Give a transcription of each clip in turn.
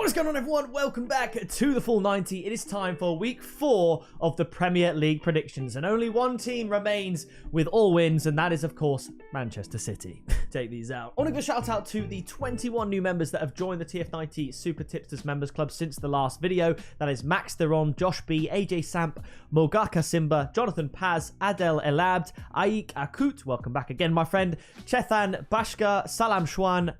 What is going on, everyone? Welcome back to the Full 90. It is time for week 4 of the Premier League predictions, and only one team remains with all wins, and that is, of course, Manchester City. Take these out. I want to give a shout out to the 21 new members that have joined the TF90 Super Tipsters Members Club since the last video. That is Max Theron, Josh B, AJ Samp, Mogaka Simba, Jonathan Paz, Adel Elabd, Aik Akut, welcome back again, my friend, Chethan Bashka, Salam Shwan,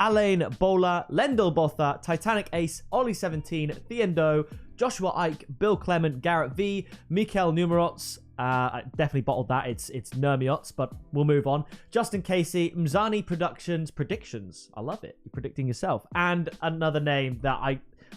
Alain Bola, Lendl Botha, Titanic Ace, Ollie17, Theendo, Joshua Ike, Bill Clement, Garrett V, Mikel Numerots, I definitely bottled that, it's Nermiots, but we'll move on. Justin Casey, Mzani Productions, Predictions, I love it, you're predicting yourself, and another name that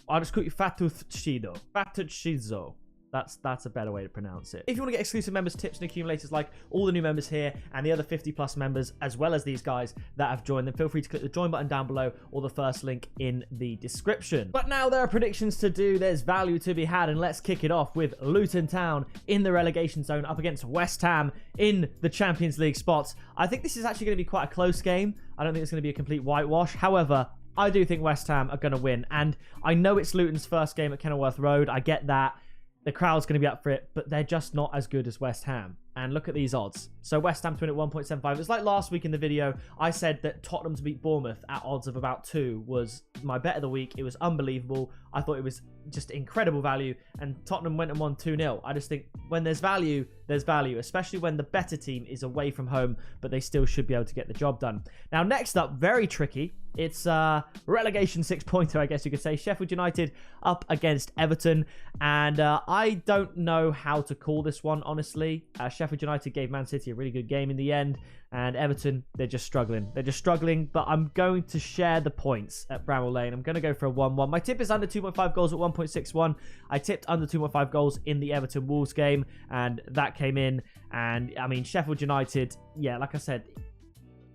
I'll just call you Fatuchido, Fatuchizo. That's a better way to pronounce it. If you want to get exclusive members, tips, and accumulators like all the new members here and the other 50 plus members, as well as these guys that have joined, then feel free to click the join button down below or the first link in the description. But now there are predictions to do, there's value to be had, and let's kick it off with Luton Town in the relegation zone up against West Ham in the Champions League spots. I think this is actually going to be quite a close game. I don't think it's going to be a complete whitewash. However, I do think West Ham are going to win, and I know it's Luton's first game at Kenilworth Road. I get that. The crowd's going to be up for it, but they're just not as good as West Ham. And look at these odds. So West Ham to win at 1.75. It's like last week in the video, I said that Tottenham to beat Bournemouth at odds of about 2 was my bet of the week. It was unbelievable. I thought it was just incredible value. And Tottenham went and won 2-0. I just think when there's value, especially when the better team is away from home, but they still should be able to get the job done. Now, next up, very tricky. It's a relegation 6-pointer, I guess you could say. Sheffield United up against Everton. And I don't know how to call this one, honestly. Sheffield United gave Man City a really good game in the end. And Everton, they're just struggling. They're just struggling, but I'm going to share the points at Bramall Lane. I'm going to go for a 1-1. My tip is under 2.5 goals at 1.61. I tipped under 2.5 goals in the Everton Wolves game, and that came in. And, I mean, Sheffield United, yeah, like I said,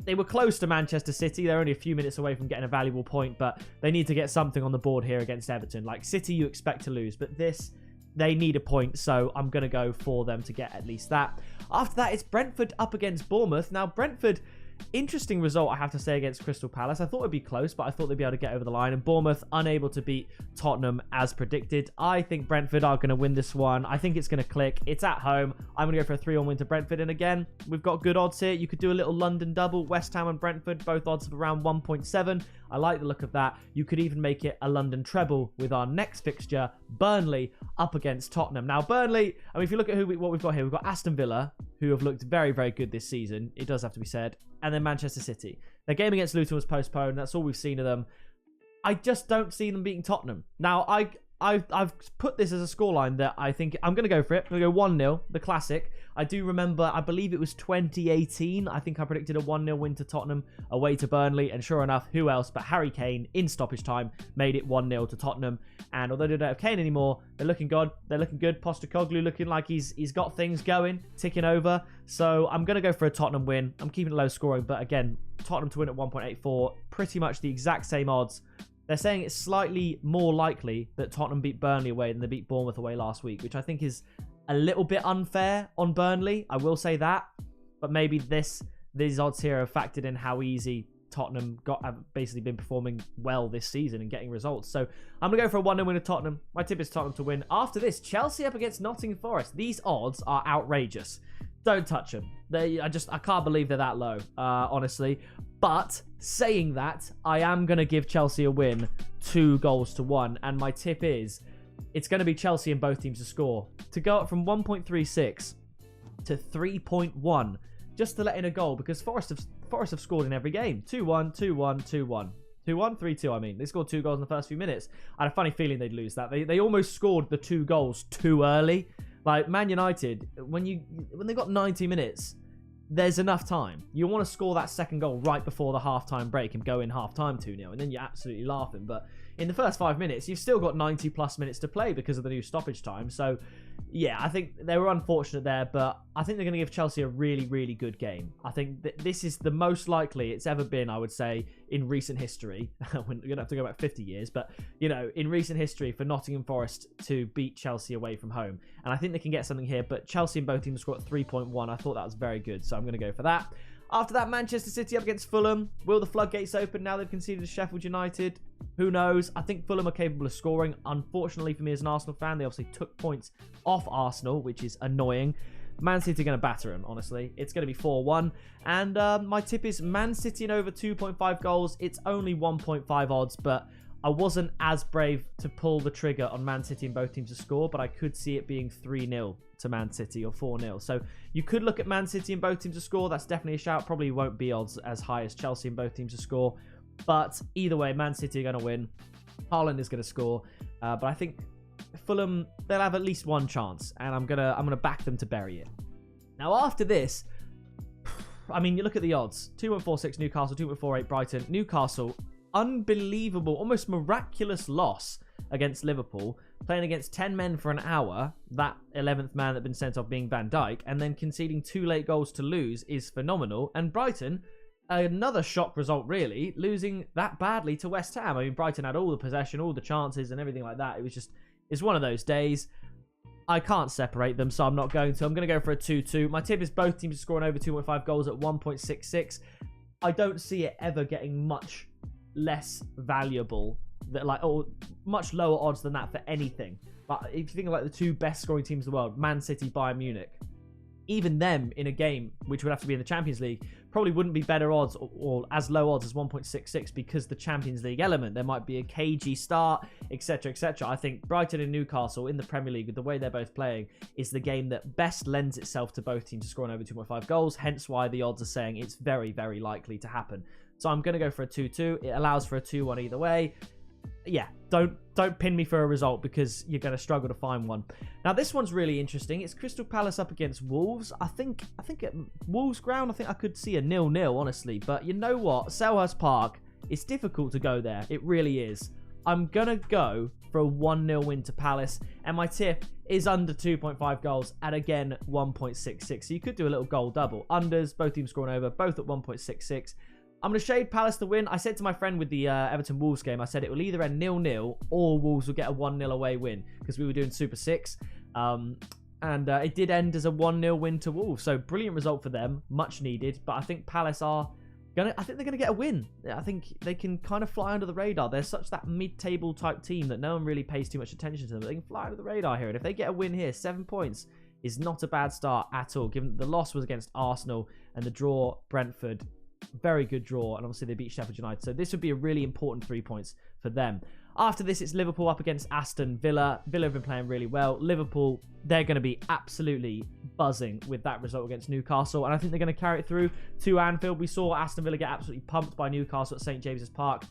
they were close to Manchester City. They're only a few minutes away from getting a valuable point, but they need to get something on the board here against Everton. Like, City, you expect to lose, but this, they need a point, so I'm going to go for them to get at least that. After that, it's Brentford up against Bournemouth. Now, Brentford, interesting result, I have to say, against Crystal Palace. I thought it'd be close, but I thought they'd be able to get over the line. And Bournemouth unable to beat Tottenham as predicted. I think Brentford are going to win this one. I think it's going to click. It's at home. I'm going to go for a 3-1 win to Brentford. And again, we've got good odds here. You could do a little London double. West Ham and Brentford, both odds of around 1.7. I like the look of that. You could even make it a London treble with our next fixture, Burnley up against Tottenham. Now, Burnley, I mean, if you look at what we've got here, we've got Aston Villa, who have looked very, very good this season. It does have to be said. And then Manchester City. Their game against Luton was postponed. That's all we've seen of them. I just don't see them beating Tottenham. Now, I've put this as a scoreline that I think I'm going to go for it. I'm going to go 1-0, the classic. I do remember, I believe it was 2018. I think I predicted a 1-0 win to Tottenham away to Burnley. And sure enough, who else but Harry Kane in stoppage time made it 1-0 to Tottenham. And although they don't have Kane anymore, they're looking good. They're looking good. Postecoglou looking like he's got things going, ticking over. So I'm going to go for a Tottenham win. I'm keeping it low scoring. But again, Tottenham to win at 1.84. Pretty much the exact same odds. They're saying it's slightly more likely that Tottenham beat Burnley away than they beat Bournemouth away last week, which I think is a little bit unfair on Burnley. I will say that. But maybe these odds here have factored in how easy Tottenham have basically been performing well this season and getting results. So I'm going to go for a 1-0 win of Tottenham. My tip is Tottenham to win. After this, Chelsea up against Nottingham Forest. These odds are outrageous. Don't touch them. I can't believe they're that low, honestly. But saying that, I am going to give Chelsea a win 2-1. And my tip is, it's going to be Chelsea and both teams to score. To go up from 1.36 to 3.1, just to let in a goal, because Forest have scored in every game. 2-1, 2-1, 2-1. 2-1, 3-2, I mean. They scored 2 goals in the first few minutes. I had a funny feeling they'd lose that. They almost scored the 2 goals too early. Like, Man United, when they got 90 minutes, there's enough time. You want to score that second goal right before the halftime break and go in halftime 2-0, and then you're absolutely laughing. But in the first 5 minutes, you've still got 90 plus minutes to play because of the new stoppage time. So, yeah, I think they were unfortunate there, but I think they're going to give Chelsea a really, really good game. I think that this is the most likely it's ever been, I would say, in recent history. We're going to have to go back 50 years, but, you know, in recent history for Nottingham Forest to beat Chelsea away from home. And I think they can get something here, but Chelsea and both teams scored at 3.1. I thought that was very good, so I'm going to go for that. After that, Manchester City up against Fulham. Will the floodgates open now they've conceded to Sheffield United? Who knows? I think Fulham are capable of scoring. Unfortunately for me as an Arsenal fan, they obviously took points off Arsenal, which is annoying. Man City are going to batter them, honestly. It's going to be 4-1. And my tip is Man City in over 2.5 goals. It's only 1.5 odds, but I wasn't as brave to pull the trigger on Man City and both teams to score, but I could see it being 3-0 to Man City or 4-0. So you could look at Man City and both teams to score. That's definitely a shout. Probably won't be odds as high as Chelsea and both teams to score. But either way, Man City are going to win. Haaland is going to score. But I think Fulham, they'll have at least one chance. And I'm gonna back them to bury it. Now, after this, I mean, you look at the odds. 2.46 Newcastle, 2.48 Brighton. Newcastle, unbelievable, almost miraculous loss against Liverpool. Playing against 10 men for an hour. That 11th man that had been sent off being Van Dijk. And then conceding 2 late goals to lose is phenomenal. And Brighton, another shock result, really, losing that badly to West Ham. I mean, Brighton had all the possession, all the chances and everything like that. It's one of those days. I can't separate them, so I'm not going to. I'm going to go for a 2-2. My tip is both teams scoring over 2.5 goals at 1.66. I don't see it ever getting much less valuable, or much lower odds than that for anything. But if you think of the 2 best scoring teams in the world, Man City, Bayern Munich, even them in a game, which would have to be in the Champions League, probably wouldn't be better odds or as low odds as 1.66 because the Champions League element. There might be a cagey start, etc., etc. I think Brighton and Newcastle in the Premier League, with the way they're both playing, is the game that best lends itself to both teams scoring over 2.5 goals, hence why the odds are saying it's very, very likely to happen. So I'm going to go for a 2-2. It allows for a 2-1 either way. Yeah, don't pin me for a result because you're going to struggle to find one. Now, this one's really interesting. It's Crystal Palace up against Wolves. I think at Wolves ground, I think I could see a 0-0, honestly. But you know what? Selhurst Park, it's difficult to go there. It really is. I'm going to go for a 1-0 win to Palace. And my tip is under 2.5 goals at, again, 1.66. So you could do a little goal double. Unders, both teams scoring over, both at 1.66. I'm going to shade Palace to win. I said to my friend with the Everton Wolves game, I said it will either end 0-0 or Wolves will get a 1-0 away win because we were doing Super 6. And it did end as a 1-0 win to Wolves. So brilliant result for them. Much needed. But I think Palace I think they're going to get a win. I think they can kind of fly under the radar. They're such that mid-table type team that no one really pays too much attention to them. But they can fly under the radar here. And if they get a win here, 7 points is not a bad start at all. Given the loss was against Arsenal and the draw, Brentford. Very good draw, and obviously they beat Sheffield United, so this would be a really important 3 points for them. After this, it's Liverpool up against Aston Villa. Villa have been playing really well. Liverpool, they're going to be absolutely buzzing with that result against Newcastle, and I think they're going to carry it through to Anfield. We saw Aston Villa get absolutely pumped by Newcastle at St James's Park.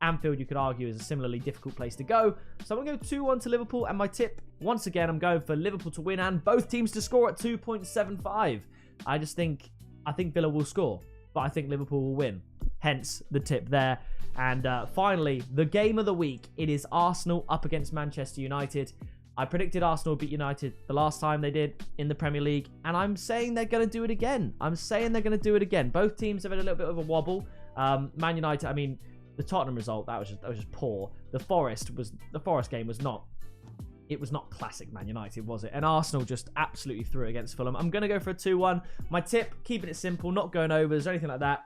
Anfield, you could argue, is a similarly difficult place to go. So I'm going to go 2-1 to Liverpool, and my tip, once again, I'm going for Liverpool to win and both teams to score at 2.75. I think Villa will score, but I think Liverpool will win. Hence the tip there. And finally, the game of the week. It is Arsenal up against Manchester United. I predicted Arsenal beat United the last time they did in the Premier League. And I'm saying they're going to do it again. Both teams have had a little bit of a wobble. Man United, I mean, the Tottenham result, that was just poor. The Forest game was not... It was not classic Man United, was it? And Arsenal just absolutely threw it against Fulham. I'm going to go for a 2-1. My tip, keeping it simple, not going overs or anything like that.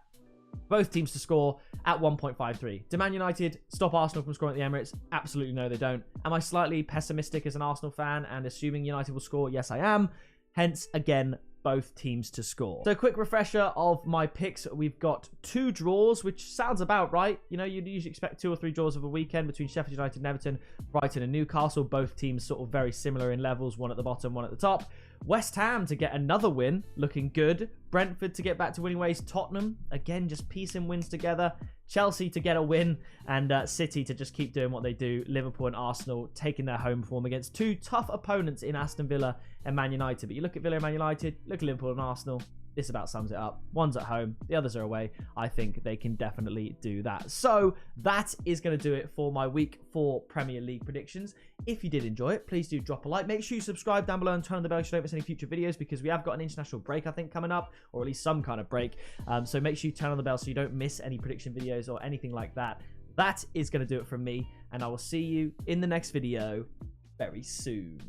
Both teams to score at 1.53. Do Man United stop Arsenal from scoring at the Emirates? Absolutely no, they don't. Am I slightly pessimistic as an Arsenal fan and assuming United will score? Yes, I am. Hence, again, both teams to score. So, quick refresher of my picks. We've got 2 draws, which sounds about right. You know, you'd usually expect 2 or 3 draws of a weekend between Sheffield United and Everton, Brighton and Newcastle. Both teams sort of very similar in levels, one at the bottom, one at the top. West Ham to get another win, looking good. Brentford to get back to winning ways. Tottenham, again, just piecing wins together. Chelsea to get a win, and City to just keep doing what they do. Liverpool and Arsenal taking their home form against 2 tough opponents in Aston Villa and Man United. But you look at Villa and Man United, look at Liverpool and Arsenal. This about sums it up. One's at home, the others are away. I think they can definitely do that. So that is going to do it for my week 4 Premier League predictions. If you did enjoy it, please do drop a like. Make sure you subscribe down below and turn on the bell so you don't miss any future videos, because we have got an international break, I think, coming up, or at least some kind of break. So make sure you turn on the bell so you don't miss any prediction videos or anything like that. That is going to do it from me, and I will see you in the next video very soon.